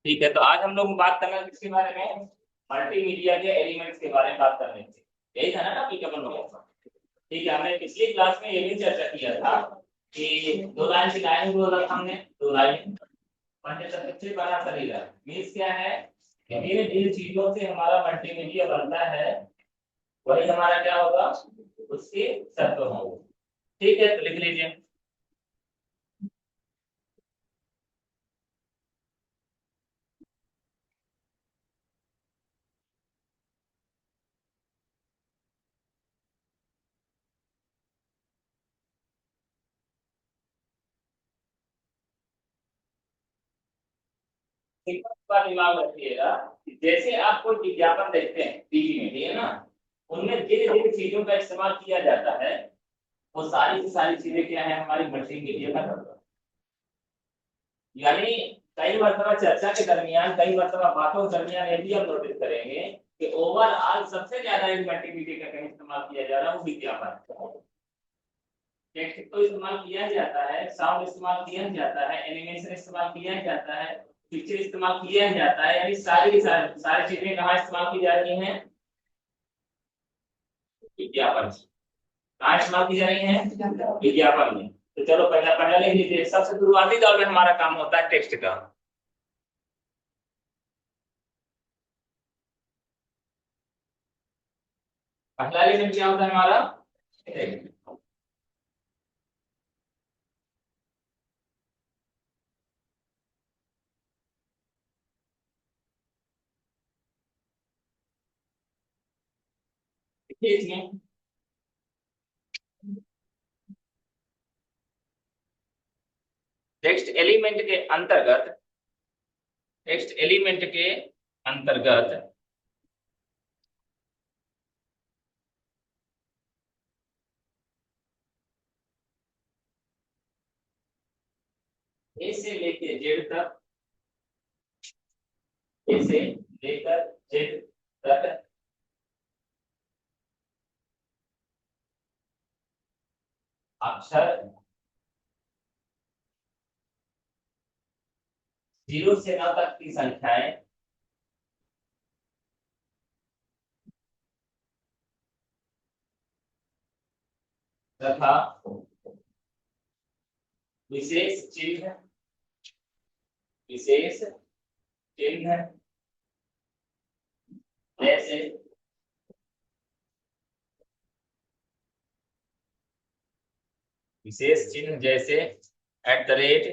ठीक है, तो आज हम लोग बात करना किसके बारे में? मल्टीमीडिया के एलिमेंट्स के बारे में बात करने थे। यही था ना टॉपिक अपन लोगों का। ठीक है, हमने पिछली क्लास में ये भी चर्चा किया था कि दो लाइन की लाइन बोला था हमने, दो लाइन पंजे तत्व बना शरीर मीन्स क्या है कि जिन चीजों से हमारा मल्टीमीडिया बनता है वही हमारा क्या होगा, उसके तत्व होंगे। ठीक है, तो लिख लीजिए। सिंपल बात दिमाग रखिएगा कि जैसे आप कोई विज्ञापन देखते हैं टीवी में, ठीक है ना, उनमें जिन जिन चीजों का इस्तेमाल किया जाता है वो सारी की सारी चीजें क्या है, हमारी मल्टीमीडिया का तत्व है। यानी कई मरतबा चर्चा के दरमियान, कई मरतबा बातों के दरमियान ये भी हम नोटिस करेंगे कि ओवरऑल सबसे ज्यादा एक मल्टीमीडिया का कहीं इस्तेमाल किया जा रहा है वो विज्ञापन। टेक्स्ट तो इस्तेमाल किया ही जाता है, साउंड इस्तेमाल किया ही जाता है, एनिमेशन इस्तेमाल किया ही जाता है, पिक्चर इस्तेमाल किया ही जाता है। यानी सारी की सारी चीजें कहाँ इस्तेमाल की जा रही हैं? विज्ञापन। कहाँ इस्तेमाल की जा रही हैं? विज्ञापन में। तो चलो पहला पहला लिख लीजिए। सबसे शुरुआती दौर में हमारा काम होता है टेक्स्ट का। पहला एलिमेंट क्या होता है हमारा? टेक्स्ट। देखिए इसमें टेक्स्ट एलिमेंट के अंतर्गत ए से लेके जेड तक, ए से लेकर जेड तक अक्षर 0 से 9 तक की संख्याएं तथा विशेष चिन्ह, विशेष चिन्ह जैसे विशेष चिन्ह जैसे @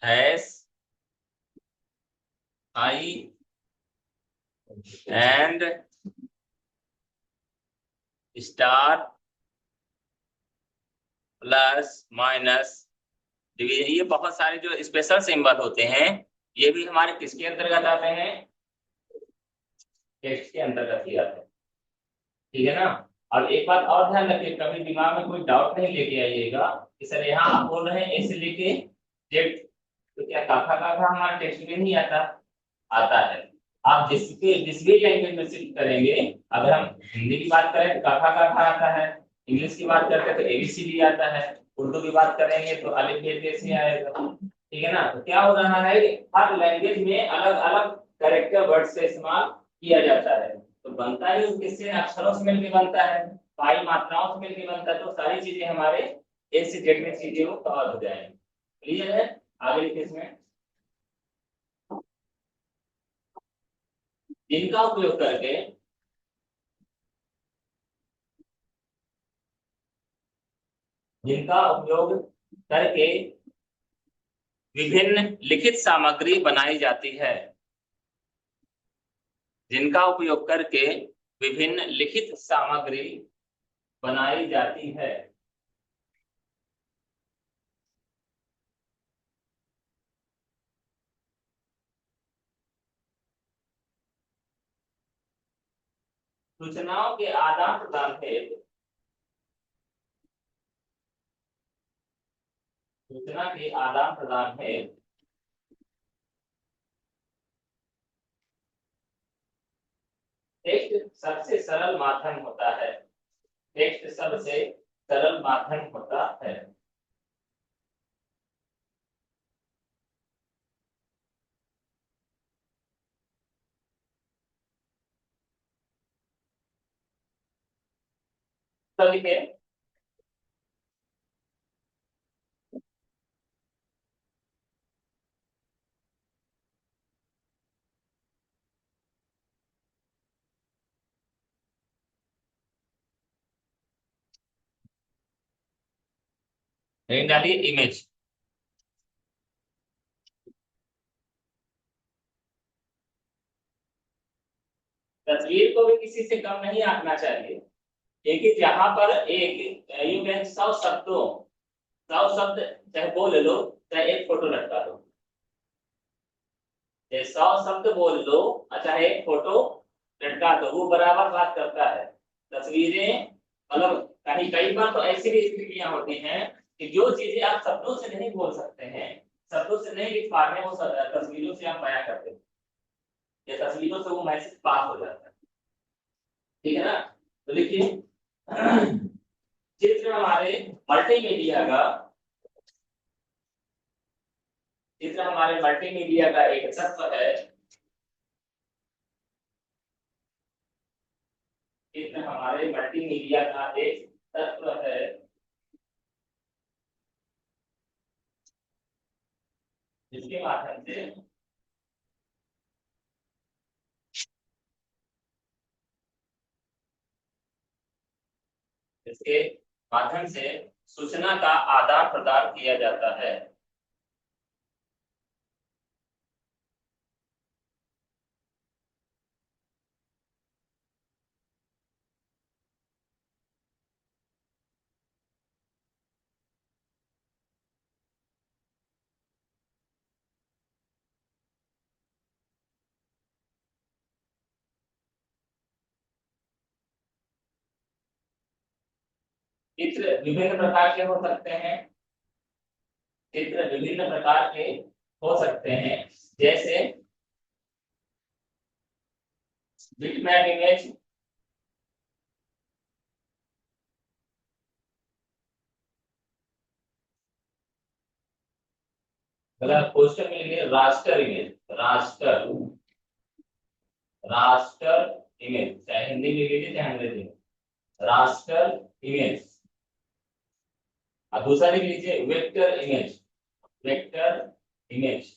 hash, I and star plus minus division, ये बहुत सारे जो स्पेशल सिंबल होते हैं ये भी हमारे किसके अंतर्गत आते हैं? टेक्स्ट के अंतर्गत ही आते हैं। ठीक है ना। अब एक बात और ध्यान रखिए, कभी दिमाग में कोई डाउट नहीं लेके आइएगा कि सर यहाँ आप बोल रहे हैं ए से लेके जेड, तो क्या काखा काखा हमारे टेक्स्ट में नहीं आता? आता है। आप जिस भी लैंग्वेज में शिफ्ट करेंगे, अगर हम हिंदी की बात करें तो काखा काखा आता है, इंग्लिश की बात करते हैं तो एबीसीडी आता है, उर्दू की बात करेंगे तो अलिफ बे ते से आएगा। ठीक है ना। तो क्या हो रहा है, हर लैंग्वेज में अलग अलग कैरेक्टर वर्ड से इस्तेमाल किया जाता है। तो बनता ही वो किससे? अक्षरों से मिलकर बनता है, पाई मात्राओं से मिलकर बनता है। तो सारी चीजें हमारे ए से जेड में चीजें वो कवर हो जाएंगी। क्लियर है? आगे लिखिए इसमें। जिनका उपयोग करके जिनका उपयोग करके विभिन्न लिखित सामग्री बनाई जाती है, जिनका उपयोग करके विभिन्न लिखित सामग्री बनाई जाती है। सूचनाओं के आदान प्रदान हेतु, सूचना के आदान प्रदान हेतु टेक्स्ट सबसे सरल माध्यम होता है। टेक्स्ट सबसे सरल माध्यम होता है। तो लिखिए नहीं डालिए इमेज। तस्वीर को भी किसी से कम नहीं आंकना चाहिए, क्योंकि जहां पर एक यू कैन 100 शब्दों 100 शब्द चाहे बोल लो, चाहे एक फोटो लटका दो, ये 100 शब्द बोल लो और चाहे एक फोटो लटका दो, वो बराबर बात करता है। तस्वीरें मतलब कहीं कई बार तो ऐसी भी स्थितियां होती हैं कि जो चीजें आप शब्दों से नहीं बोल सकते हैं, शब्दों से नहीं लिख पा रहे हैं, वो तस्वीरों से आप बयां करते हैं, या तस्वीरों से वो मैसेज पास हो जाता है। ठीक है ना? तो लिखिए चित्र हमारे मल्टीमीडिया का चित्र हमारे मल्टीमीडिया का एक तत्व है। चित्र हमारे मल्टीमीडिया का एक तत्व है, जिसके माध्यम से इसके माध्यम से सूचना का आदान प्रदान किया जाता है। चित्र विभिन्न प्रकार के हो सकते हैं। चित्र विभिन्न प्रकार के हो सकते हैं, जैसे बिटमैप इमेज, अगर पोस्टर में लिखे raster image, raster raster image, चाहे हिंदी में लीजिए चाहे अंग्रेजी में, रास्टर इमेज। और दूसरा लिख लीजिए वेक्टर इमेज, वेक्टर इमेज।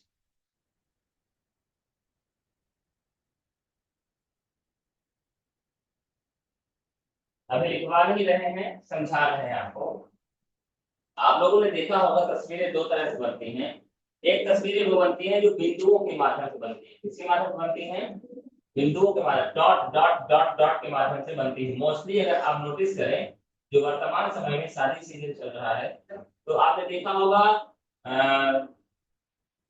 अभी लिखवा नहीं रहे हैं, समझा रहे हैं आपको। आप लोगों ने देखा होगा तस्वीरें दो तरह से बनती हैं। एक तस्वीरें वो बनती हैं जो बिंदुओं के माध्यम से बनती है। किसके माध्यम से बनती हैं? बिंदुओं के माध्यम, डॉट डॉट डॉट डॉट के माध्यम से बनती है मोस्टली। अगर आप नोटिस करें, जो वर्तमान समय में सारी चीजें चल रहा है, तो आपने देखा होगा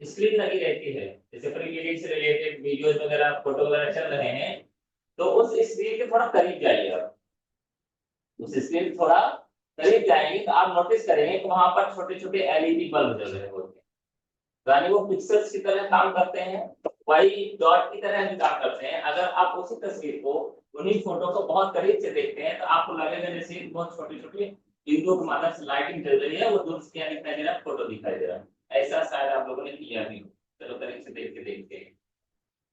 स्क्रीन लगी रहती है, जैसे प्री वेडिंग से रिलेटेड वीडियोस वगैरह फोटो वगैरह चल रहे हैं, तो उस स्क्रीन के थोड़ा करीब जाइए आप, उस स्क्रीन थोड़ा करीब जाएंगे तो आप नोटिस करेंगे कि वहां पर छोटे छोटे एलईडी बल्ब जल रहे होते हैं, यानी वो पिक्सेल्स की तरह काम करते हैं, वही डॉट की तरह भी काम करते हैं। अगर आप उसी तस्वीर को, उन्हीं फोटो को बहुत करीब से देखते हैं, तो आपको लगेगा जैसे बहुत छोटे छोटे बिंदुओं के माध्यम से लाइटिंग चल रही है, वो दूर से क्या दिखाई दे रहा है, फोटो दिखाई दे रहा है। ऐसा शायद आप लोगों ने किया भी हो। चलो करीब से देख के देखते हैं।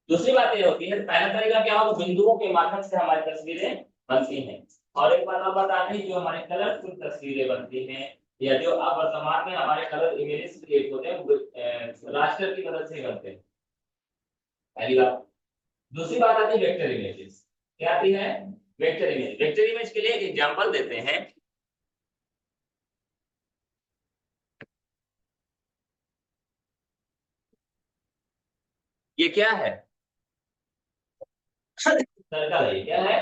दूसरी बात ये होती है, पहला तरीका क्या होगा, बिंदुओं के माध्यम से हमारी तस्वीरें बनती हैं। और एक बात आप बता दें, जो हमारे कलरफुल तस्वीरें बनती हैं, या जो अब वर्तमान में हमारे कलर इमेजेस क्रिएट होते हैं, वो रास्टर की मदद से बनते हैं, पहली बात। दूसरी बात आती है वेक्टर इमेजेस। क्या आती है? Vector image. वेक्टर इमेज के लिए एक एग्जांपल देते हैं। ये क्या है? सर्कल है। ये क्या है?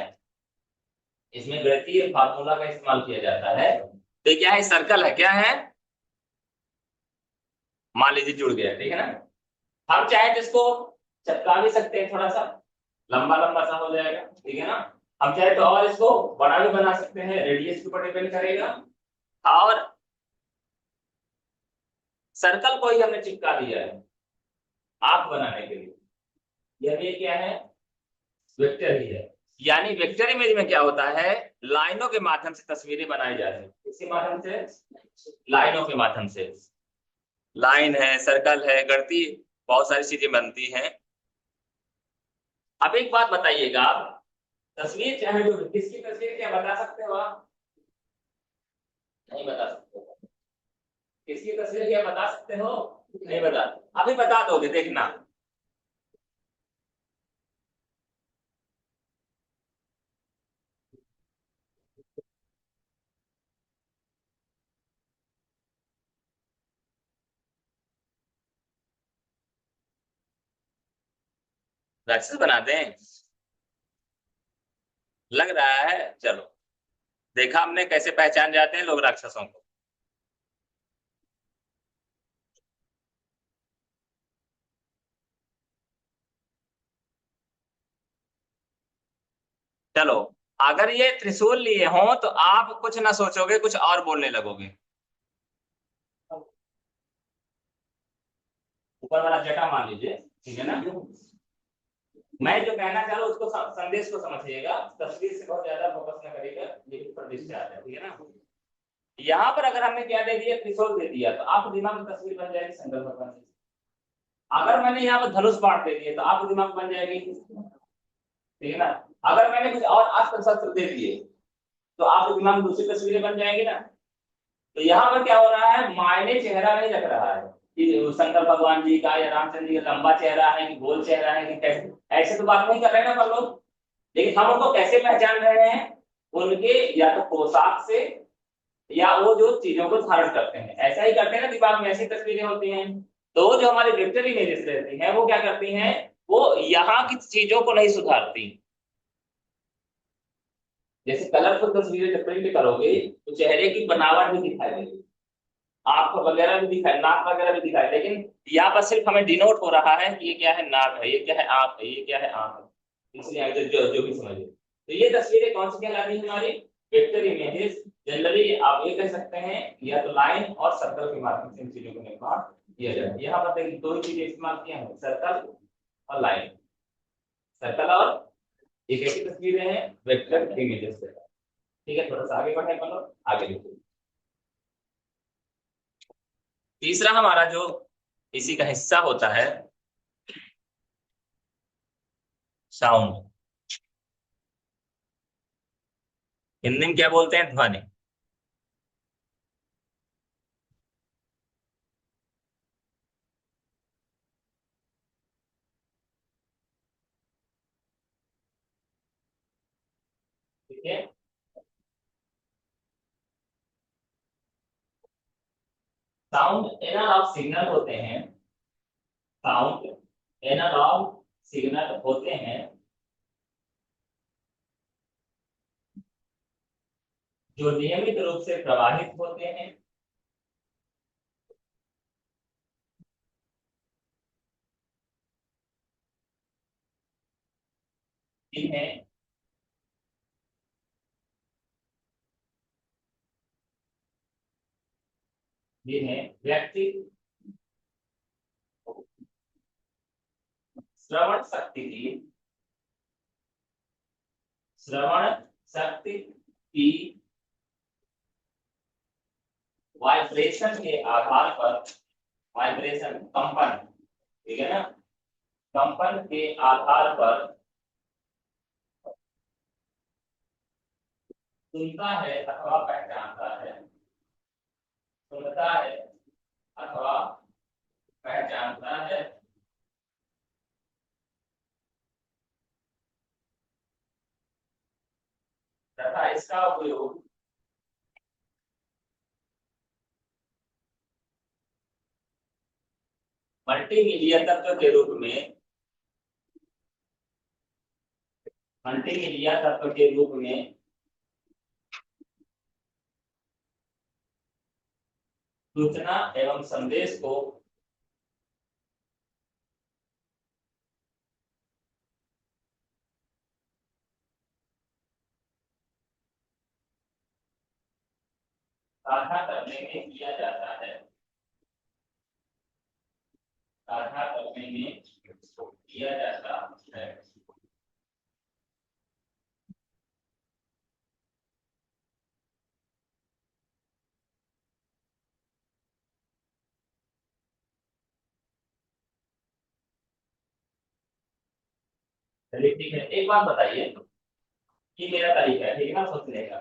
इसमें गणितीय फार्मूला का इस्तेमाल किया जाता है। तो ये क्या है? सर्कल है। क्या है? मान लीजिए जुड़ गया, ठीक है ना? हम चाहे तो इसको चटका भी सकते हैं, थोड़ा सा लंबा लंबा सा हो जाएगा, ठीक है ना? हम चाहे तो और इसको बड़ा भी बना सकते हैं, रेडियस के ऊपर डिपेंड करेगा। और सर्कल को ही हमने चिपका दिया है आंख बनाने के लिए। यह भी क्या है? वेक्टर ही है। यानी वेक्टर इमेज में क्या होता है, लाइनों के माध्यम से तस्वीरें बनाई जाती है। किसके माध्यम से? लाइनों के माध्यम से। लाइन है, सर्कल है, गणती, बहुत सारी चीजें बनती हैं। अब एक बात बताइएगा आप, तस्वीर चाहे जो किसकी तस्वीर क्या बता सकते हो आप? नहीं बता सकते हो? किसकी तस्वीर क्या बता सकते हो? नहीं बता, अभी बता दोगे देखना। राक्षस बनाते हैं, लग रहा है। चलो, देखा हमने कैसे पहचान जाते हैं लोग राक्षसों को। चलो, अगर ये त्रिशूल लिए हो तो आप कुछ ना सोचोगे, कुछ और बोलने लगोगे। ऊपर वाला जटा मान लीजिए, ठीक है ना। मैं जो कहना चाह रहा हूँ उसको संदेश को समझिएगा, तस्वीर से बहुत ज्यादा फोकस न करिएगा, ये ऊपर दृश्य आता है, ठीक है ना। यहाँ पर अगर हमने क्या दे दिया, त्रिशूल दे दिया, तो आपके दिमाग में तस्वीर बन जाएगी शंकर भगवान की। अगर मैंने यहाँ पर धनुष बाण दे दिए तो आपके दिमाग में बन जाएगी, ठीक है ना। अगर मैंने कुछ और अस्त्र शस्त्र दे दिए तो आपके दिमाग में दूसरी तस्वीरें बन जाएंगी ना। तो यहाँ पर क्या हो रहा है, मायने चेहरा नहीं रख रहा है कि शंकर भगवान जी का या रामचंद्र जी का लंबा चेहरा है कि गोल चेहरा है कि कैसे, ऐसे तो बात नहीं कर रहे हैं ना हम लोग। लेकिन हम उनको कैसे पहचान रहे हैं, उनके या तो पोशाक से, या वो जो चीजों को धारण करते हैं, ऐसा ही करते हैं ना, दिमाग में ऐसी तस्वीरें होती हैं। तो जो हमारी वेक्टर इमेजेस रहती हैं वो क्या करती हैं, वो यहाँ की चीजों को नहीं सुधारती। जैसे कलरफुल तस्वीरें जब प्रिंट करोगे तो चेहरे की बनावट भी दिखाई देगी, आंख वगैरह भी दिखाई, नाक वगैरह भी दिखाई, लेकिन यहाँ पर सिर्फ हमें डिनोट हो रहा है कि ये क्या है, नाक है, ये क्या है, आंख है, ये क्या है, आंख है। इसलिए जो भी समझिए, तो ये तस्वीरें कौन सी कहलाती है, हमारी वेक्टर इमेजेस। जनरली आप ये कह सकते हैं या तो लाइन और सर्कल के माध्यम से इन चीजों को निर्माण किया जाए। यहाँ पर देखिए दो ही चीजें इस्तेमाल किया है, सर्कल और लाइन। सर्कल और एक ऐसी तस्वीरें हैं वेक्टर इमेजेस से। ठीक है, थोड़ा सा आगे बढ़े अपन लोग, आगे देखिए। तीसरा हमारा जो इसी का हिस्सा होता है, साउंड। हिंदी में क्या बोलते हैं, ध्वनि। ठीक है, साउंड एनालॉग सिग्नल होते हैं। साउंड एनालॉग सिग्नल होते हैं जो नियमित रूप से प्रवाहित होते हैं। जिन्हें जिन्हें व्यक्ति श्रवण शक्ति की श्रवण शक्ति की वाइब्रेशन के आधार पर, वाइब्रेशन कंपन, ठीक है ना, कंपन के आधार पर सुनता है अथवा पहचानता है, सुनता है अथवा पहचानता है। तथा इसका उपयोग मल्टीमीडिया तत्व के रूप में, मल्टीमीडिया तत्व के रूप में सूचना एवं संदेश को साझा करने में किया जाता है, साझा करने में किया जाता है। चलिए ठीक है, एक बात बताइए कि मेरा तरीका है, ठीक है ना, सोचने का।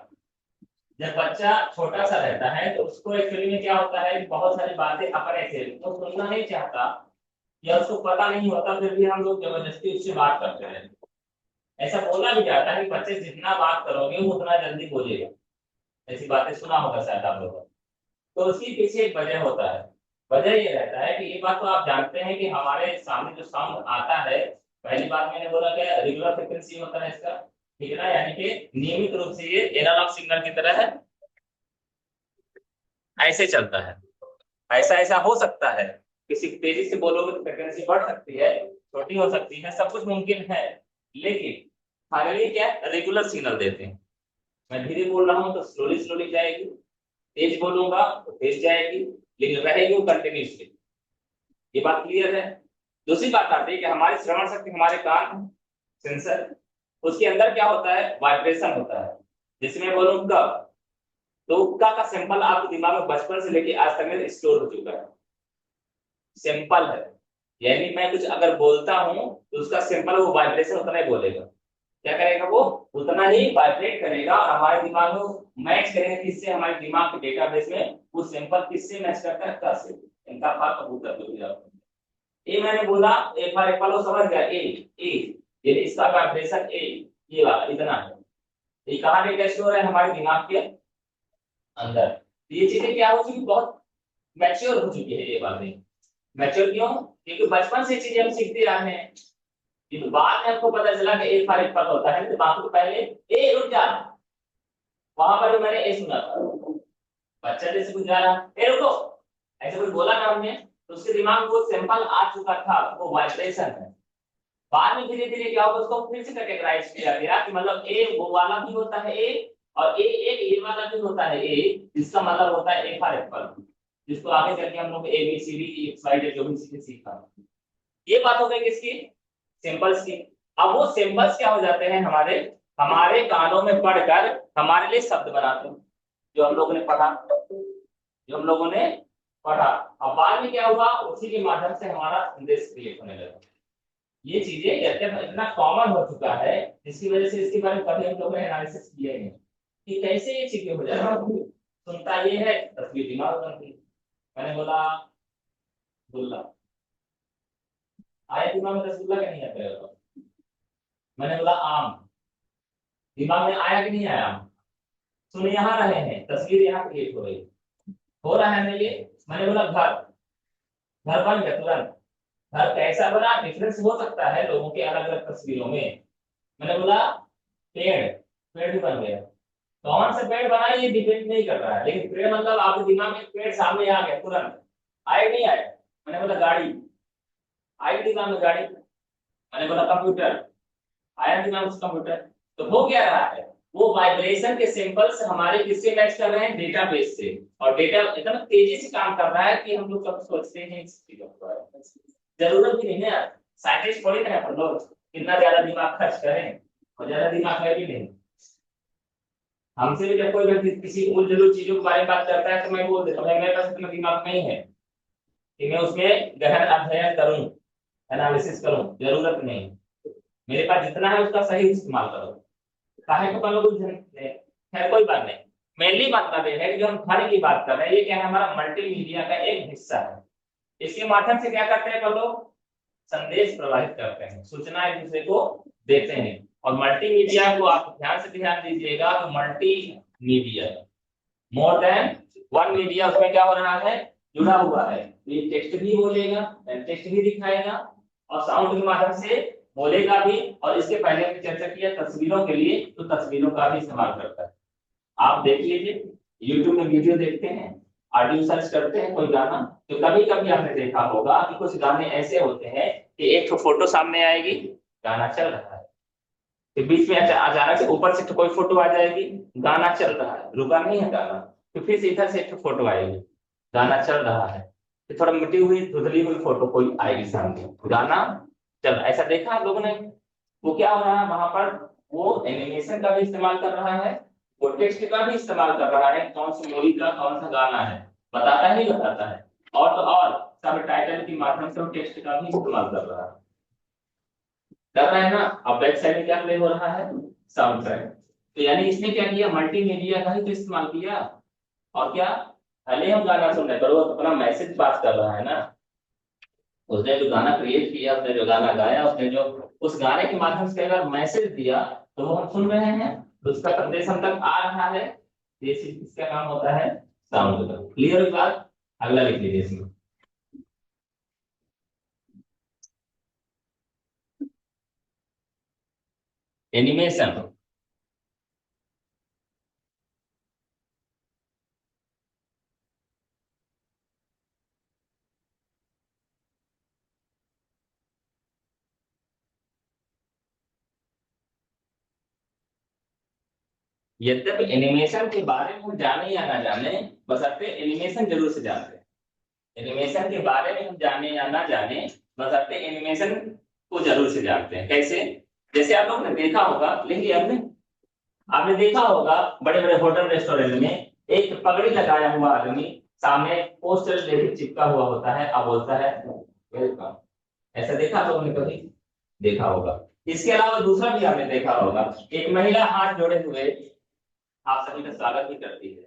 जब बच्चा छोटा सा रहता है तो उसको एक्चुअली में क्या होता है, बहुत सारी बातें अपने से वो सुनना नहीं चाहता या उसको पता नहीं होता, फिर भी हम लोग जबरदस्ती उससे बात करते हैं। ऐसा बोला भी जाता है कि बच्चे जितना बात करोगे वो उतना जल्दी बोलेगा। ऐसी बातें सुना होगा शायद आप लोगों ने। तो उसके पीछे एक वजह होता है। वजह ये रहता है कि ये बात तो आप जानते हैं कि हमारे सामने जो साउंड आता है, पहली बात मैंने बोला क्या रेगुलर फ्रिक्वेंसी होता है इसका, ठीक है ना, यानी कि नियमित रूप से ये एनालॉग सिग्नल की तरह है, ऐसे चलता है। ऐसा ऐसा हो सकता है, किसी तेजी से बोलोगे तो फ्रिक्वेंसी बढ़ सकती है, छोटी हो सकती है, सब कुछ मुमकिन है। लेकिन फाइनली क्या रेगुलर सिग्नल देते हैं। मैं धीरे बोल रहा हूँ तो स्लोली स्लोली जाएगी, तेज बोलूंगा तो तेज जाएगी, लेकिन रहेगी वो कंटिन्यूसली। ये बात क्लियर है। दूसरी बात आती है कि हमारी श्रवण शक्ति, हमारे कान सेंसर, उसके अंदर क्या होता है, वाइब्रेशन होता है। जैसे मैं बोलूँ कब, तो का सैंपल आपके दिमाग में बचपन से लेके आज तक में स्टोर हो चुका है, सिंपल है। यानी मैं कुछ अगर बोलता हूँ तो उसका सिंपल वो वाइब्रेशन उतना ही बोलेगा। क्या करेगा वो, उतना ही वाइब्रेट करेगा और हमारे दिमाग में मैच करेगा किससे, हमारे दिमाग के डेटाबेस में वो सिंपल किससे मैच करता है, का से। इनका पार्ट कबूतर दो दिया। ए मैंने बोला, ए फॉर एप्पल वो समझ गया, ए ये इसका वाइब्रेशन ए, ये वाला इतना है। ये कहाँ डेटा स्टोर है, हमारे दिमाग के अंदर। ये चीजें क्या हो चुकी, बहुत मैच्योर हो चुकी है ये बातें। मैच्योर क्यों, क्योंकि बचपन से चीजें हम सीखते आ रहे हैं। कि बाद में आपको पता चला कि ए फॉर एप्पल होता है, तो बाकी तो पहले ए रुक जा, वहां पर भी मैंने ए सुना था। बच्चा जैसे कुछ जा रहा, ए रुको, ऐसे कुछ बोला ना हमने, तो उसके दिमाग में वो सिंपल आ चुका था, वो वाइब्रेशन है। बाद में धीरे धीरे क्या होगा, उसको फिर से कैटेगराइज किया गया कि मतलब ए वो वाला भी होता है ए, और ए एक ये वाला भी होता है ए, जिसका मतलब होता है ए फॉर एप्पल, जिसको आगे चल के हम लोग A B C D X Y Z जो भी चीजें सीखा। ये बात हो गई किसकी, सिंबल्स की। अब वो सिंबल्स क्या हो जाते हैं, हमारे हमारे कानों में पढ़कर हमारे लिए शब्द बनाते हैं, जो हम लोगों ने पढ़ा, जो हम लोगों ने पढ़ा। अब बाद में क्या हुआ, उसी के माध्यम से हमारा संदेश क्रिएट होने लगा। ये चीजें इतना कॉमन हो चुका है, जिसकी वजह से इसके बारे में कभी हम लोगों ने एनालिसिस किया नहीं कि कैसे ये चीजें हो जाती है। सुनता ये है, तस्वीर दिमाग बनती है। मैंने बोला गुल्ला, आया दिमाग में रसगुल्ला का नहीं आता। मैंने बोला आम, दिमाग में आया कि नहीं आया। सुन यहाँ रहे हैं, तस्वीर यहाँ क्रिएट हो रही, हो रहा है ना ये। मैंने बोला घर, घर बन गया तुरंत। घर कैसा बना, डिफरेंस हो सकता है लोगों के अलग अलग तस्वीरों में। मैंने बोला पेड़, पेड़ भी बन गया। कौन सा पेड़ बना ये डिपेंड नहीं कर रहा है, लेकिन पेड़ मतलब आपके दिमाग में पेड़ सामने आ गया तुरंत, आए नहीं आए। मैंने बोला गाड़ी, आई दिमाग में गाड़ी। मैंने बोला कंप्यूटर, आया दिमाग में कंप्यूटर। तो हो क्या रहा है, वो वाइब्रेशन के सिंबल्स हमारे किससे मैच कर रहे हैं, डेटाबेस से। और डेटा इतना तेजी से काम कर रहा है कि हम लोग कब सोचते हैं इस चीजों के बारे में। जरूरत भी नहीं है यार, साइंटिस्ट थोड़ी ना है अपन लोग कितना ज्यादा दिमाग खर्च करें, और ज्यादा दिमाग है भी नहीं। हमसे भी जब कोई व्यक्ति किसी उन जरूर चीजों के बारे में बात करता है तो मैं बोल देता हूँ मेरे पास इतना दिमाग नहीं है कि मैं उसमें गहन अध्ययन करूं, एनालिसिस करूं, जरूरत नहीं। मेरे पास जितना है उसका सही इस्तेमाल करो। काहे को अपन लोग खैर कोई बात नहीं। मेनली मतलब ये है कि जो हम घर की बात कर रहे हैं, ये क्या है, हमारा मल्टीमीडिया का एक हिस्सा है। इसके माध्यम से क्या करते हैं अपन लोग, संदेश प्रवाहित करते हैं, सूचना एक दूसरे को देते हैं। और मल्टीमीडिया को आप ध्यान से ध्यान दीजिएगा, तो multi media, more than one media उसमें क्या हो रहा है, जुड़ा हुआ है। ये टेक्स्ट भी बोलेगा, टेक्स्ट भी दिखाएगा, और साउंड के माध्यम से बोलेगा भी। और इसके पहले हमने चर्चा किया तस्वीरों के लिए, तो तस्वीरों का भी इस्तेमाल करता है। आप देख लीजिए, यूट्यूब में वीडियो देखते हैं, ऑडियो सर्च करते हैं कोई गाना, तो कभी कभी आपने देखा होगा कि कुछ गाने ऐसे होते हैं कि एक तो फोटो सामने आएगी, गाना चल रहा है, फिर बीच में अचानक से ऊपर से तो कोई फोटो आ जाएगी, गाना चल रहा है, रुका नहीं है गाना, तो फिर से इधर से एक फोटो आएगी, गाना चल रहा है, फिर थोड़ा मिटी हुई धुंधली हुई फोटो कोई आएगी सामने, गाना चल। ऐसा देखा आप लोगों ने। वो क्या हो रहा है वहां पर, वो एनिमेशन का भी इस्तेमाल कर रहा है, वो टेक्स्ट का भी इस्तेमाल कर रहा है, कौन सी मूवी का कौन सा गाना है बताता है, नहीं बताता है। और तो और सब टाइटल के माध्यम से वो टेक्स्ट का भी इस्तेमाल कर रहा है, कर रहा है ना। अब बैक साइड में क्या प्ले हो रहा है, साउंड ट्रैक। तो यानी इसने क्या किया, मल्टीमीडिया का ही तो इस्तेमाल किया। और क्या, भले हम गाना सुन रहे हैं पर वो अपना मैसेज पास कर रहा है ना। उसने जो गाना क्रिएट किया, उसने जो गाना गाया, उसने जो उस गाने के माध्यम से अगर मैसेज दिया तो वो हम सुन रहे हैं, तो उसका संदेश हम तक आ रहा है। ये इसका काम होता है साउंड का। क्लियर हुई बात? अगला लिख लीजिए इसमें, एनिमेशन। यद्यपि एनिमेशन के बारे में हम जाने या ना जाने, बशर्ते एनिमेशन जरूर से जानते हैं। एनिमेशन के बारे में हम जाने या ना जाने, बशर्ते एनिमेशन को जरूर से जानते हैं। कैसे? जैसे आप लोग ने देखा होगा, लेकिन आपने आपने देखा होगा बड़े बड़े होटल रेस्टोरेंट में एक पगड़ी लगाया हुआ आदमी सामने पोस्टर लेके चिपका हुआ होता है, अब बोलता है वेलकम। ऐसा देखा आप लोगों ने कभी? देखा होगा। इसके अलावा दूसरा भी आपने देखा होगा, एक महिला हाथ जोड़े हुए आप सभी का स्वागत भी करती है,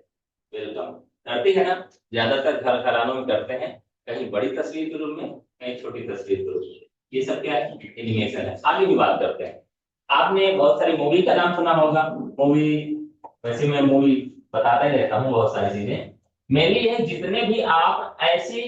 वेलकम करती है ना। ज्यादातर घर घरानों में करते हैं, कहीं बड़ी तस्वीर के रूप में, कहीं छोटी तस्वीर के रूप में। ये सब क्या है? एनिमेशन है। आगे भी बात करते हैं। आपने बहुत सारी मूवी का नाम सुना होगा। मूवी, वैसे मैं मूवी बताता ही रहता हूँ बहुत सारी चीजें। मेनली है जितने भी आप ऐसी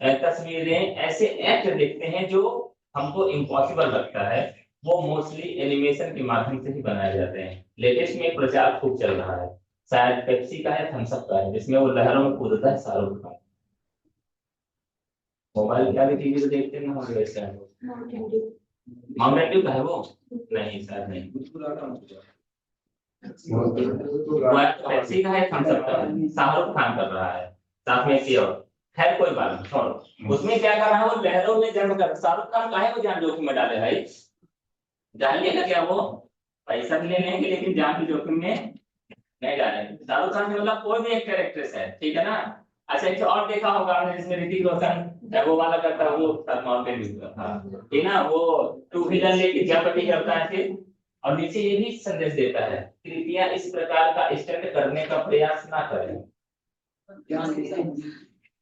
तस्वीरें, ऐसे एक्ट देखते हैं जो हमको इम्पॉसिबल लगता है, वो मोस्टली एनिमेशन के माध्यम से ही बनाए जाते हैं। लेटेस्ट में एक प्रचार खूब चल रहा है, शायद पेप्सी का है, थम्स अप का है, जिसमें वो लहरों में कूदता है शाहरुख खान। मोबाइल क्या भी टीवी पे देखते हैं ना हम, वैसे है माउंटेन ड्यू का है वो। नहीं शायद नहीं, पेप्सी का है, थम्स अप का है, शाहरुख खान कर रहा है, साथ में किया। खैर कोई बात नहीं, छोड़ो। उसमें क्या कर रहा है, वो लहरों में जन्म कर, शाहरुख खान काहे वो जान जोखिम में डाले भाई? जान लेगा क्या वो? पैसा भी ले लेंगे लेकिन जान की जोखिम में नहीं डालेंगे। शाहरुख खान से मतलब कोई भी एक कैरेक्टर है, ठीक है ना। अच्छा, एक और देखा होगा आपने जिसमें ऋतिक रोशन वो वाला करता है, वो माउंटेन ड्यू का था, ठीक ना। वो टू व्हीलर लेके जंपटी करता है फिर, और नीचे ये भी संदेश देता है, कृपया इस प्रकार का स्टंट करने का प्रयास ना करें।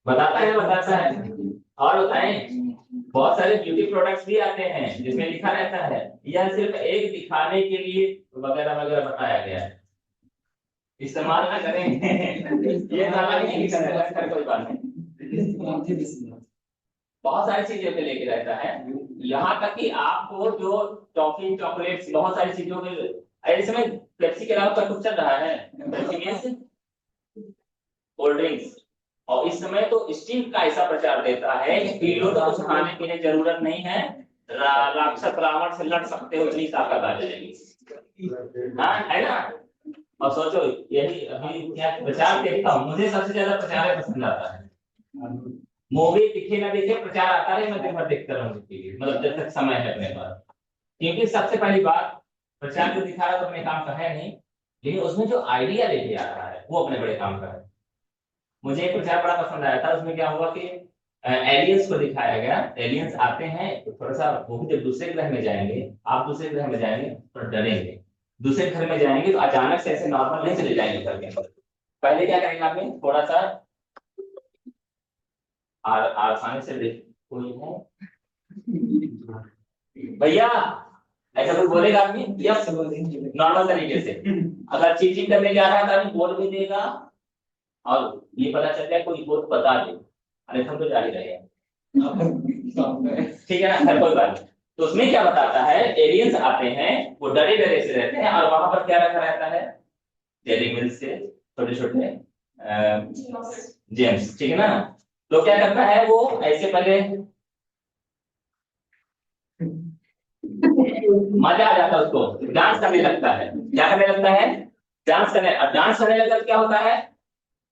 बताता है। और बताएं, बहुत सारे ब्यूटी प्रोडक्ट्स भी आते हैं जिसमें लिखा रहता है यह सिर्फ एक दिखाने के लिए वगैरह वगैरह बताया गया है, इस्तेमाल ना करें। ये तो अलग नहीं लिखा रहता है, खैर कोई बात नहीं। बहुत सारी चीजों पे लेके रहता है, यहाँ तक कि आपको जो टॉफी, चॉकलेट्स, बहुत सारी चीजों के इस समय पेप्सी के अलावा कुछ चल रहा है, पेप्सी कोल्ड ड्रिंक्स। और इस समय तो स्टीम का ऐसा प्रचार देता है कि पी लो तो कुछ खाने की जरूरत नहीं है, राक्षस रावण से लड़ सकते हो, इतनी ताकत आ जाएगी। हाँ है ना। और सोचो, यही अभी क्या प्रचार देखता हूँ, मुझे सबसे ज्यादा प्रचार पसंद आता है। मूवी दिखे ना दिखे, प्रचार आता है, मैं दिन भर देखता रहूंगी टीवी, मतलब जब तक समय है अपने पास। क्योंकि सबसे पहली बात, प्रचार जो दिखा रहा तो अपने काम का है नहीं, लेकिन उसमें जो आइडिया लेके आ रहा है वो अपने बड़े काम का है। मुझे एक प्रचार बड़ा पसंद आया था, उसमें क्या हुआ कि एलियंस को दिखाया गया। एलियंस आते हैं तो थोड़ा सा, वो भी जब दूसरे ग्रह में जाएंगे, आप दूसरे ग्रह में जाएंगे तो डरेंगे। दूसरे घर में जाएंगे तो अचानक से ऐसे नॉर्मल नहीं चले जाएंगे घर के अंदर। पहले क्या करेंगे, आपने थोड़ा सा आसानी से देख, कोई है भैया, ऐसा कोई बोलेगा आदमी यस नॉर्मल तरीके से। अगर चीटिंग करने जा रहा है तो आदमी बोल भी देगा, और ये पता चल जाए कोई बोल बता दे, अन्यथा तो जारी रहेगा। ठीक है ना, हर कोई बात नहीं। तो उसमें क्या बताता है, एलियंस आते हैं, वो डरे डरे से रहते हैं, और वहां पर क्या रखा रहता है, डेयरी मिल्क से छोटे छोटे जेम्स, ठीक है ना। तो क्या करता है वो, ऐसे पहले मजा आ जाता है उसको, डांस करने लगता है। क्या करने लगता है? डांस करने। अब डांस करने लगता है तो क्या होता है,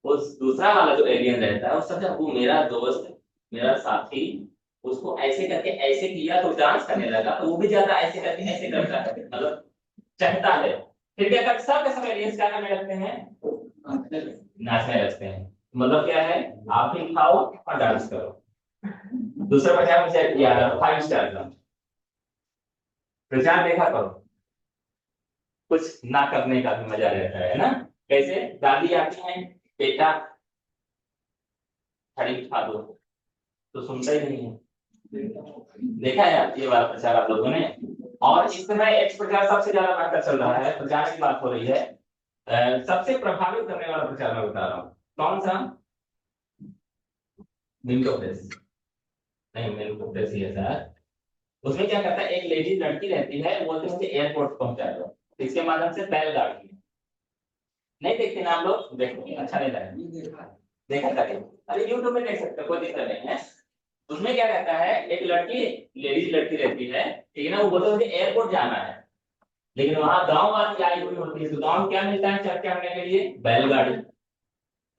उस दूसरा वाला जो एलियन रहता है, उस समझा वो मेरा दोस्त, मेरा साथी, उसको ऐसे करके ऐसे किया तो डांस करने लगा, तो वो भी ज्यादा ऐसे करके ऐसे करता है, मतलब चाहता है। फिर क्या करते, सब के सब एलियंस क्या करने लगते हैं, नाचने लगते हैं। मतलब क्या है, आप भी खाओ और डांस करो। दूसरा प्रचार मुझे याद है, 5 स्टार का प्रचार देखा करो। कुछ ना करने का भी मजा रहता है ना। कैसे दादी आती है, बेटा खड़ी उठा दो, तो सुनता ही नहीं है। देखा है आप ये वाला प्रचार आप लोगों ने। और इस समय एक प्रचार सबसे ज्यादा बेहतर चल रहा है, प्रचार की बात हो रही है। सबसे प्रभावित करने वाला प्रचार मैं बता रहा हूँ, कौन सा? Minto press. नहीं, मिंटो प्रेस ही है सर। उसमें क्या करता है, एक लेडी लड़की रहती है, वो बोलते मुझे एयरपोर्ट पहुंचा दो, इसके माध्यम से बैलगाड़ी। नहीं देखते ना आप लोग? देखो अच्छा नहीं लगा, देखा था क्या? अरे यूट्यूब में देख सकते हो, कोई दिक्कत नहीं है। उसमें क्या रहता है, एक लड़की, लेडीज लड़की रहती है, ठीक है ना, वो बोलते मुझे एयरपोर्ट जाना है। लेकिन वहां गांव वाली आई हुई होती है, तो गांव में क्या मिलता है चर्चा करने के लिए? बैलगाड़ी।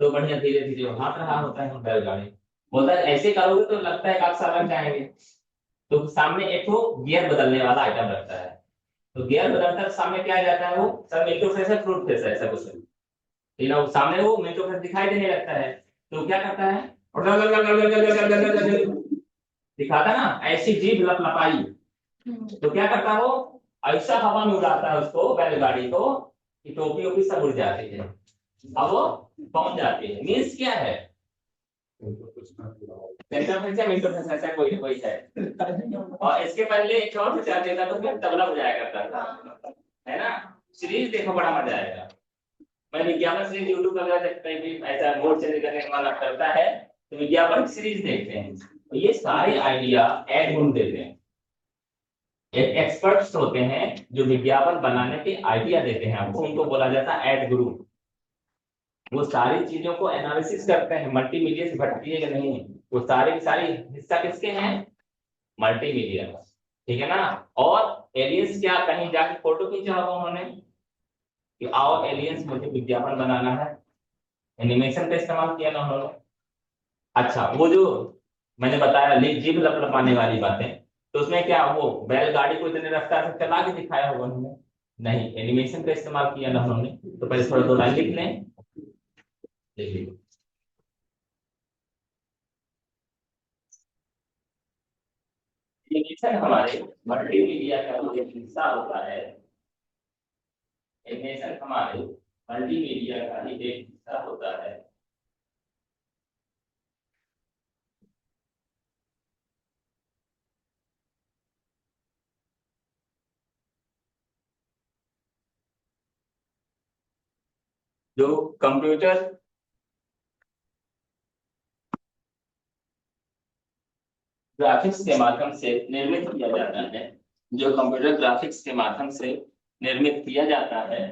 तो बढ़िया धीरे धीरे वो हाथ रहा होता है बैलगाड़ी। बोलता है ऐसे करोगे तो लगता है काफी साल लग जाएंगे। तो सामने एक तो गियर बदलने वाला आइटम रखता है। तो गियर बदलता सामने क्या आ जाता है, वो सर मिल्टो फ्रेश है, फ्रूट फ्रेश है, ऐसा कुछ है। ठीक है ना, सामने वो मिल्टो फ्रेश दिखाई देने लगता है। तो क्या करता है, दिखाता ना, ऐसी जीभ लपलपाई। तो क्या करता है वो, ऐसा हवा में उड़ाता है उसको, बैलगाड़ी को, कि टोपी ओपी सब उड़ जाती है। अब वो पहुंच जाती है। मीन्स क्या है, सेंटर फ्रेश या मिल्टो फ्रेश, ऐसा कोई कोई है। और इसके पहले एक और विचार देता तो फिर तबला बजाया करता था, है ना। सीरीज देखो, बड़ा मजा आएगा। मैं विज्ञापन सीरीज यूट्यूब वगैरह देखते हैं, भी ऐसा मोड चेंज करने का मन करता है तो विज्ञापन सीरीज देखते हैं। तो ये सारे आइडिया एड गुरु देते हैं। एक एक्सपर्ट्स होते हैं जो विज्ञापन बनाने के आइडिया देते हैं आपको, उनको बोला जाता है एड गुरु। वो सारी चीजों को एनालिसिस करते हैं, मल्टीमीडिया से भटकी है कि नहीं। वो सारी की सारी हिस्सा किसके हैं? मल्टीमीडिया। ठीक है ना। और एलियंस क्या कहीं जाके फोटो खींचा होगा उन्होंने कि आओ एलियंस मुझे विज्ञापन बनाना है, एनिमेशन का इस्तेमाल किया ना उन्होंने। अच्छा, वो जो मैंने बताया जीभ लपलपाने वाली बातें, तो उसमें क्या वो बैलगाड़ी को इतने रफ्तार से चला के दिखाया होगा उन्होंने? नहीं, एनिमेशन का इस्तेमाल किया ना उन्होंने। तो पहले थोड़ा दो लाइन लिख लें, देखिए। एनिमेशन हमारे मल्टीमीडिया का जो एक हिस्सा होता है, एनिमेशन हमारे मल्टीमीडिया का ही एक हिस्सा होता है। जो कंप्यूटर ग्राफिक्स के माध्यम से निर्मित किया जाता है, जो कंप्यूटर ग्राफिक्स के माध्यम से निर्मित किया जाता है,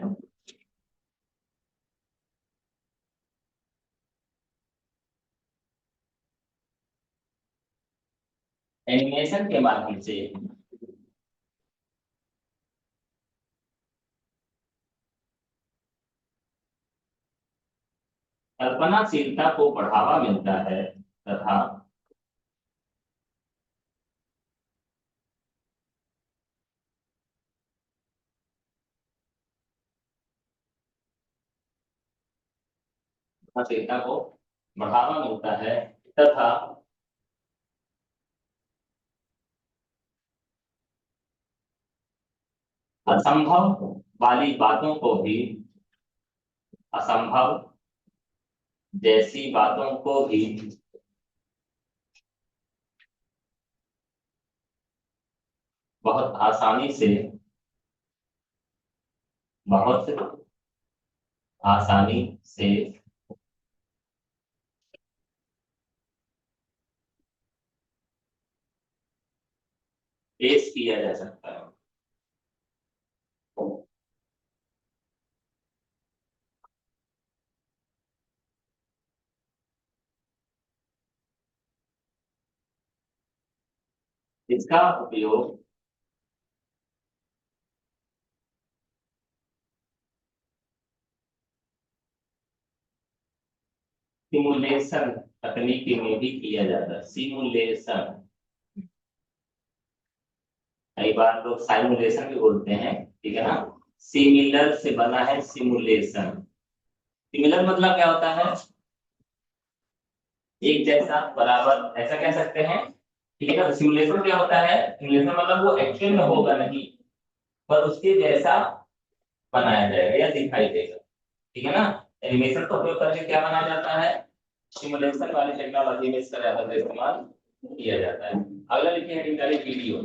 एनिमेशन के माध्यम से कल्पनाशीलता को बढ़ावा मिलता है तथा कल्पनाशीलता को बढ़ावा मिलता है तथा असंभव वाली बातों को भी, असंभव जैसी बातों को भी बहुत आसानी से, बहुत आसानी से पेश किया जा सकता है। इसका उपयोग सिमुलेशन तकनीकी में भी किया जाता है। सिमुलेशन, कई बार लोग साइमुलेशन भी बोलते हैं, ठीक है ना। सिमिलर से बना है सिमुलेशन। सिमिलर मतलब क्या होता है, एक जैसा, बराबर, ऐसा कह सकते हैं। ठीक है ना। सिमुलेशन क्या होता है, सिमुलेशन मतलब वो एक्चुअल में होगा नहीं, पर उसके जैसा बनाया जाएगा या दिखाई देगा। ठीक है ना। एनिमेशन का उपयोग करके क्या बनाया जाता है, सिमुलेशन वाली टेक्नोलॉजी में इसका ज्यादातर इस्तेमाल किया जाता है। अगला लिखिए हेडिंग डालिए वीडियो।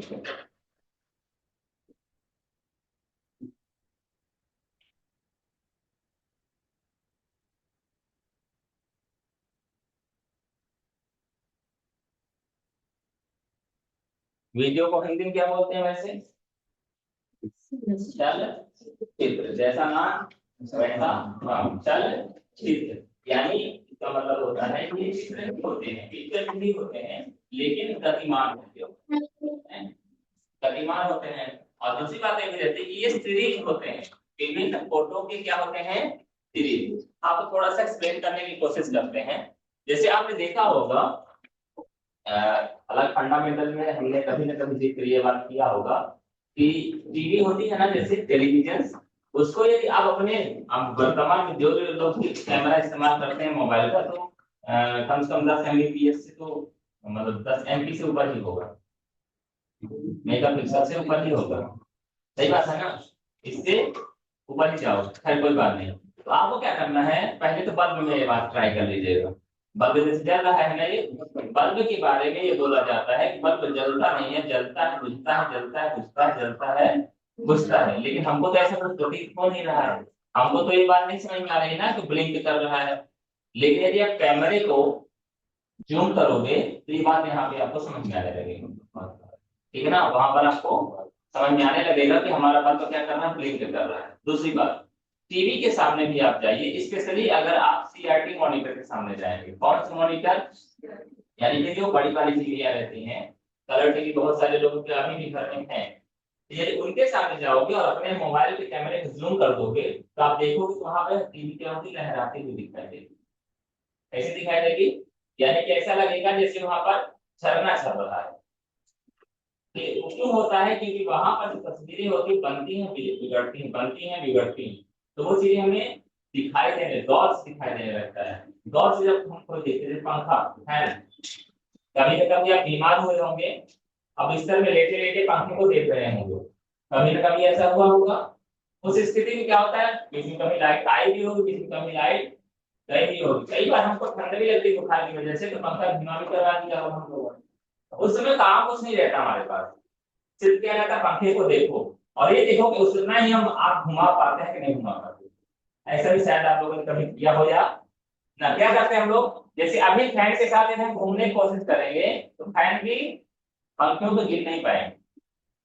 वीडियो को हिंदी में क्या बोलते हैं वैसे, चल चित्र, जैसा नाम वैसा काम, चल चित्र। यानी इसका मतलब होता है कि ये चित्र होते हैं, पिक्चर भी होते हैं लेकिन गतिमान होते हैं, गतिमान होते हैं। और दूसरी बात ये भी रहती है कि ये सीरीज होते हैं, विभिन्न फोटो के क्या होते हैं, सीरीज। आपको थोड़ा सा एक्सप्लेन करने की कोशिश करते हैं। जैसे आपने देखा होगा अलग फंडामेंटल में हमने कभी ना कभी जिक्र ये बात किया होगा कि टीवी होती है ना, जैसे टेलीविजन, उसको यदि आप अपने आप वर्तमान में जो लोग कैमरा इस्तेमाल करते हैं मोबाइल का, तो कम से कम 10 MBPS से तो मतलब 10 MP से ऊपर ही होगा, मेगापिक्सल से ऊपर ही होगा। सही बात है ना, इससे ऊपर ही जाओ, खैर कोई बात नहीं। तो आपको क्या करना है, पहले तो बल्ब में ये बात ट्राई कर लीजिएगा। बल्ब जैसे जल रहा है ना, ये बल्ब के बारे में ये बोला जाता है कि बल्ब जलता नहीं है, जलता है बुझता है, जलता है बुझता है, जलता है बुझता है। लेकिन हमको तो ऐसा कुछ प्रतीत हो नहीं रहा है, हमको तो ये बात नहीं समझ में आ रही ना कि ब्लिंक कर रहा है। लेकिन यदि आप कैमरे को जूम करोगे तो ये बात यहाँ पे आपको समझ में आने लगेगी। ठीक है ना, वहां पर आपको समझ में आने लगेगा कि हमारा बल्ब क्या कर रहा है, ब्लिंक कर रहा है। दूसरी बात, टीवी के सामने भी आप जाइए, स्पेशली अगर आप CRT मॉनिटर के सामने जाएंगे। कौन सा मॉनिटर, यानी कि जो बड़ी वाली टीवियां रहती हैं, कलर टीवी बहुत सारे लोगों के अभी भी घर में है। यदि उनके सामने जाओगे और अपने मोबाइल के कैमरे को जूम कर दोगे तो आप देखोगे कि वहां पर टीवी क्या होती, लहराती हुई दिखाई देगी। कैसे दिखाई देगी, यानी कि ऐसा लगेगा जैसे वहां पर झरना चल रहा है। ये क्यों होता है, क्योंकि वहां पर जो तस्वीरें होती बनती हैं बिगड़ती हैं, बनती हैं बिगड़ती हैं, तो वो चीजें हमें दिखाई देने, गौर से दिखाई देने लगता है। गौर से जब हम कोई देखते हैं, पंखा है, कभी ना कभी आप बीमार हुए होंगे, अब बिस्तर में लेटे लेटे पंखे को देख रहे होंगे, कभी ना कभी ऐसा हुआ होगा। उस स्थिति में क्या होता है, बीच में कभी लाइट आई भी होगी, बीच में कभी लाइट गई भी होगी। कई बार हमको ठंड भी लगती है बुखार की वजह से, तो पंखा धीमा भी करवा दिया होगा हम लोगों ने। उस समय काम कुछ नहीं रहता हमारे पास, सिर्फ क्या रहता, पंखे को देखो और ये देखो कि उतना ही हम आप घुमा पाते हैं कि नहीं घुमा पाते। ऐसा भी शायद आप लोगों ने कभी किया हो, या ना क्या करते हैं हम लोग, जैसे अभी फैन के साथ यदि हम घूमने की कोशिश करेंगे तो फैन भी पंखों पे गिर नहीं पाएंगे,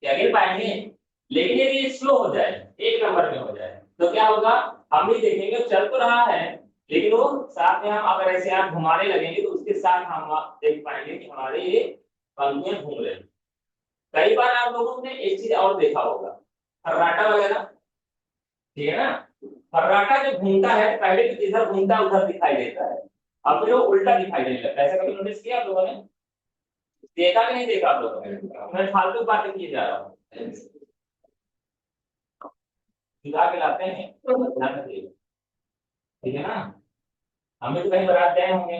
क्या गिर पाएंगे। लेकिन यदि ये स्लो हो जाए, एक नंबर में हो जाए, तो क्या होगा, हम भी देखेंगे चल तो रहा है, लेकिन वो साथ में हम अगर ऐसे आप घुमाने लगेंगे तो उसके साथ हम देख पाएंगे कि हमारे ये पंखे घूम रहे हैं। कई बार आप लोगों ने एक चीज और देखा होगा, फर्राटा वगैरह, ठीक है ना। फर्राटा जब घूमता है तो पहले तो इधर घूमता है उधर दिखाई देता है, अब फिर वो उल्टा दिखाई देने लगता है। ऐसा कभी नोटिस किया आप लोगों ने, देखा कि नहीं देखा आप लोगों ने, मैं फालतू बातें किए जा रहा हूँ, सुधार के लाते हैं, ध्यान रखिए। ठीक है ना, हम भी तो कहीं बारात गए होंगे,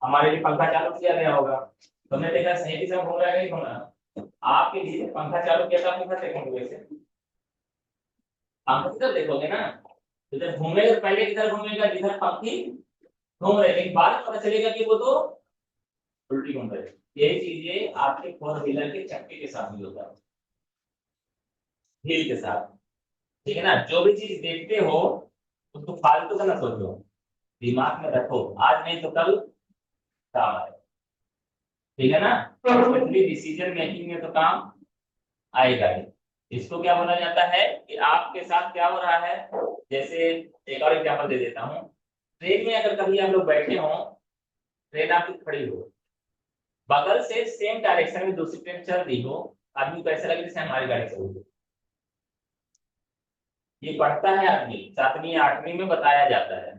हमारे लिए पंखा चालू किया गया होगा, तो हमने देखा सही दिशा में घूम रहा है नहीं घूम रहा। आपके लिए पंखा चालू किया था, आप किधर देखेंगे वैसे, आप किधर देखोगे ना, इधर घूमेगा तो पहले किधर घूमेगा, जिधर पंखी घूम रहे, लेकिन बाद में पता चलेगा कि वो तो उल्टी घूम रहे। यही चीजें आपके 4 व्हीलर के चक्के के साथ भी होता है, व्हील के साथ। ठीक है ना, जो भी चीज देखते हो उसको फालतू का ना सोचो, दिमाग में रखो, आज नहीं तो कल काम आए। ठीक है ना, स्पेशली डिसीजन मेकिंग में तो काम आएगा ही। इसको क्या बोला जाता है कि आपके साथ क्या हो रहा है, जैसे एक और एग्जांपल दे देता हूँ। ट्रेन में अगर कभी आप लोग बैठे हो, ट्रेन आपकी खड़ी हो, बगल से सेम डायरेक्शन में दूसरी ट्रेन चल रही हो, आदमी को ऐसा लगे जैसे हमारी गाड़ी चल रही है। ये पढ़ता है आदमी, 7वीं 8वीं में बताया जाता है।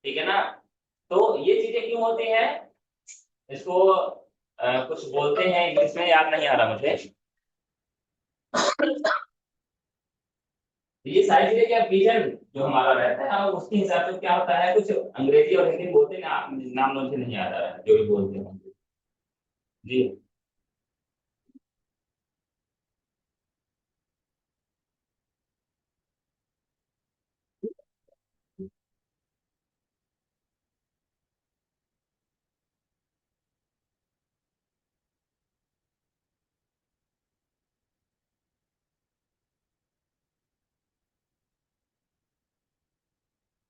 ठीक है ना, तो ये चीजें क्यों होती हैं, इसको कुछ बोलते हैं इंग्लिश में, याद नहीं आ रहा मुझे। ये सारी चीजें क्या, विजन जो हमारा रहता है, और उसके हिसाब से क्या होता है, कुछ अंग्रेजी और हिंदी बोलते हैं ना, नाम मुझे नहीं याद आ रहा है, जो भी बोलते हैं जी।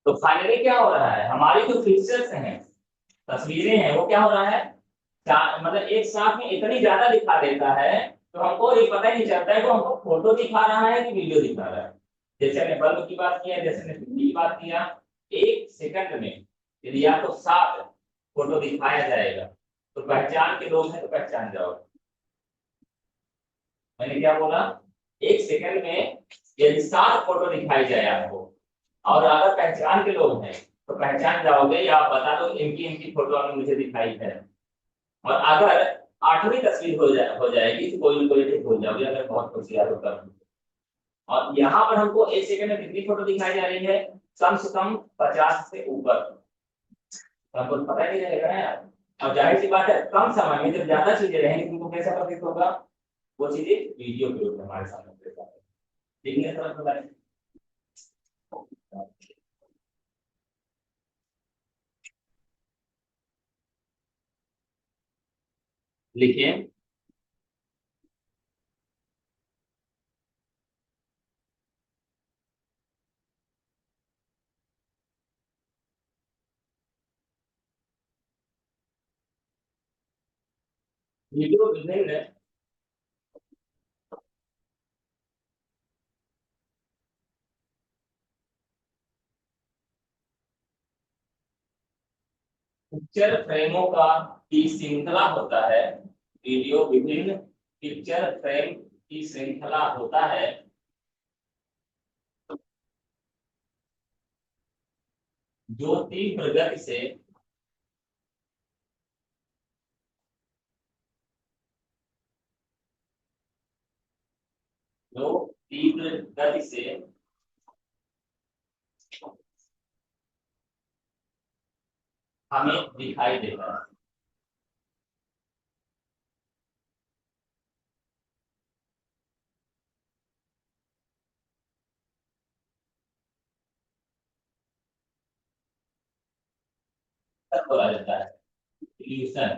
तो फाइनली क्या हो रहा है, हमारी जो पिक्चर्स हैं, तस्वीरें हैं, वो क्या हो रहा है, मतलब एक साथ में इतनी ज्यादा दिखा देता है, तो हमको ये पता ही नहीं चलता है कि हमको फोटो दिखा रहा है कि वीडियो दिखा रहा है। जैसे हमने बल्ब की बात किया, जैसे हमने बिजली की बात किया, एक सेकंड में यदि आपको 7 फोटो दिखाया जाएगा तो पहचान के लोग हैं तो पहचान जाओ। मैंने क्या बोला, एक सेकंड में यदि 7 फोटो दिखाई जाए आपको, और अगर पहचान के लोग हैं तो पहचान जाओगे, या आप बता दो इनकी इनकी फोटो आपने मुझे दिखाई है। और अगर 8वीं तस्वीर हो जाएगी तो कोई कोई ठीक हो जाओगे, अगर बहुत होशियार होकर। और यहाँ पर हमको एक सेकंड में कितनी फोटो दिखाई जा रही है, कम से कम 50 से ऊपर। तो हमको पता ही नहीं रहेगा ना यार। और जाहिर सी बात है, कम समय में जब ज्यादा चीजें रहेंगी तुमको कैसा प्रतीत होगा, वो चीजें वीडियो के रूप में हमारे सामने प्रेजेंट है। ठीक है, समझ में आया? लिखिए। वीडियो विभिन्न पिक्चर फ्रेमों का की श्रृंखला होता है। वीडियो विभिन्न पिक्चर फ्रेम की श्रृंखला होता है, जो तीव्र गति से जो तीव्र गति से हमें दिखाई देता है। तब बोला जाता है evolution.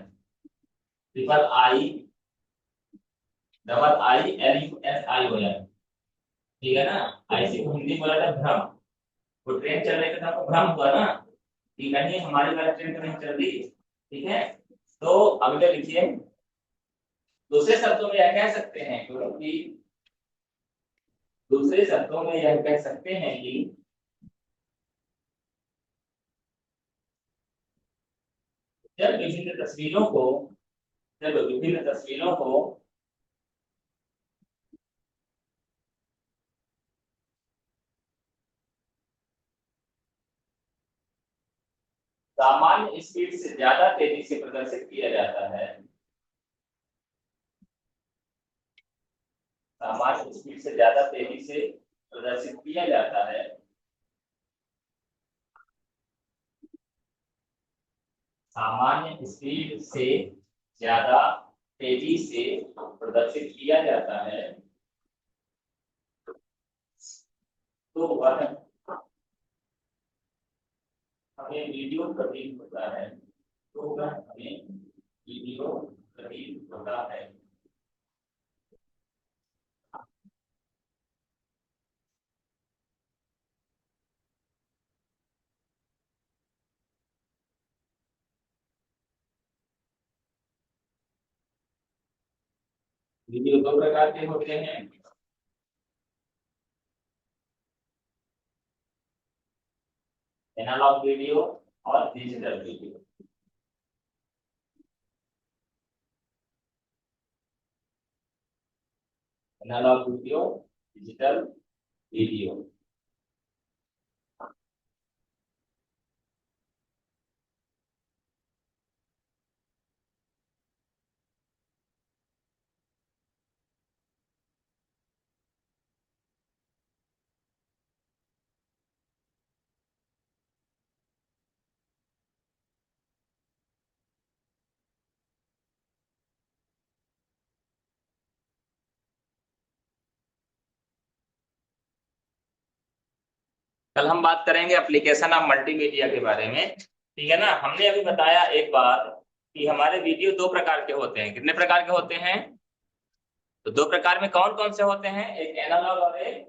Triple I, double I, L U S I हो जाए। ठीक है ना। ऐसे को हिंदी में बोला था भ्रम। वो ट्रेन चल रही थी तो आपको भ्रम हुआ ना, ठीक है, नहीं हमारी वाली ट्रेन तो नहीं चल रही। ठीक है। तो अगले लिखिए। दूसरे शब्दों में यह कह सकते हैं क्योंकि दूसरे शब्दों में यह कह सकते हैं कि जब विभिन्न तस्वीरों को जब विभिन्न तस्वीरों को सामान्य स्पीड से ज्यादा तेजी से प्रदर्शित किया जाता है, सामान्य स्पीड से ज्यादा तेजी से प्रदर्शित किया जाता है, सामान्य स्पीड से ज्यादा तेजी से प्रदर्शित किया जाता है, तो वह हमें वीडियो प्रतीत होता है, तो वह हमें वीडियो प्रतीत होता है। वीडियो 2 प्रकार के होते हैं, एनालॉग वीडियो और digital video. Analogue video, digital video. कल हम बात करेंगे एप्लीकेशन ऑफ मल्टीमीडिया के बारे में। ठीक है ना। हमने अभी बताया एक बात कि हमारे वीडियो 2 प्रकार के होते हैं। कितने प्रकार के होते हैं? तो 2 प्रकार में कौन कौन से होते हैं, एक एनालॉग और एक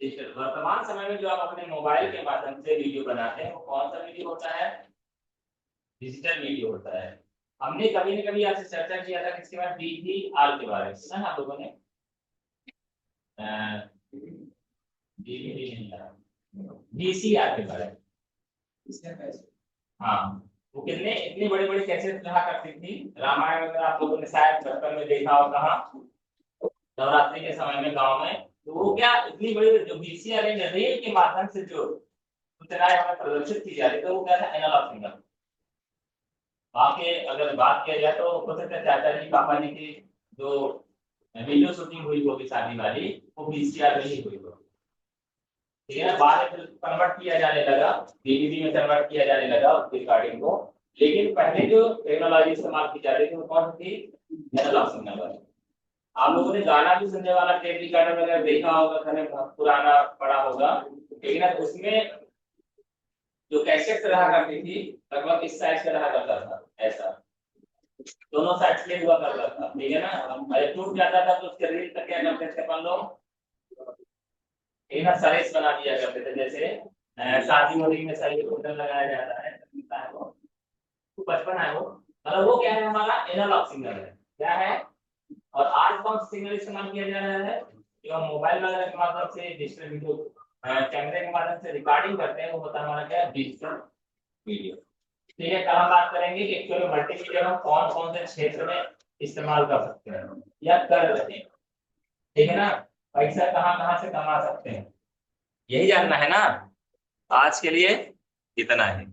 डिजिटल। वर्तमान समय में जो आप अपने मोबाइल के माध्यम से वीडियो बनाते हैं वो कौन सा वीडियो होता है? डिजिटल वीडियो होता है। हमने कभी न कभी आपसे चर्चा किया था किसके बारे में? डीवीआर के बारे में सुना है आप लोगों ने? डीवीडी नहीं था, वीसीआर के बारे में। हाँ, वो कितने इतने बड़े बड़े कैसेट रहा करती थी। रामायण अगर आप लोगों ने शायद बचपन में देखा हो, कहाँ नवरात्रि के समय में गांव में, तो वो क्या इतनी बड़ी जो वीसीआर रेल के माध्यम से जो सूचनाएं हमें प्रदर्शित की जा रही, तो वो क्या था? Analogue signal. वहाँ के अगर बात किया जाए तो हो सकता है चाचा जी पापा जी की जो वीडियो शूटिंग हुई होगी शादी वाली, वो वीसीआर में ही हुई होगी। ठीक है ना? बाद में कन्वर्ट किया जाने लगा, डीवीडी में कन्वर्ट किया जाने लगा उस रिकॉर्डिंग को। लेकिन पहले जो टेक्नोलॉजी इस्तेमाल की जाती थी वो कौन सी थी? एनालॉग सिग्नल वाली। आप लोगों ने गाना भी सुनने वाला टेप रिकॉर्डर वगैरह देखा होगा, घर में बहुत पुराना पड़ा होगा। लेकिन अब उसमें जो कैसेट रहा करती थी लगभग इस साइज का रहा करता था, ऐसा दोनों साइड से हुआ करता था। ठीक है ना? अगर टूट जाता था तो उसके रील तक क्या करते थे अपन लोग? एक ना सरेस बना दिया करते थे, जैसे शादी वादी में सही होटल लगाया जाता है, वो तो बचपन है वो। मतलब वो क्या है? हमारा एनालॉग सिग्नल है। क्या है? और आज कौन सा सिग्नल इस्तेमाल किया जा रहा है? जो हम मोबाइल वगैरह के माध्यम से डिजिटल वीडियो कैमरे के माध्यम से रिकॉर्डिंग करते हैं, वो होता है हमारा क्या? Digital video. ठीक है, कल हम बात करेंगे कि एक्चुअली मल्टीमीडिया हम कौन कौन से क्षेत्र में इस्तेमाल कर सकते हैं या कर रहे हैं। ठीक है ना? पैसा कहाँ कहाँ से कमा सकते हैं, यही जानना है ना? आज के लिए इतना है।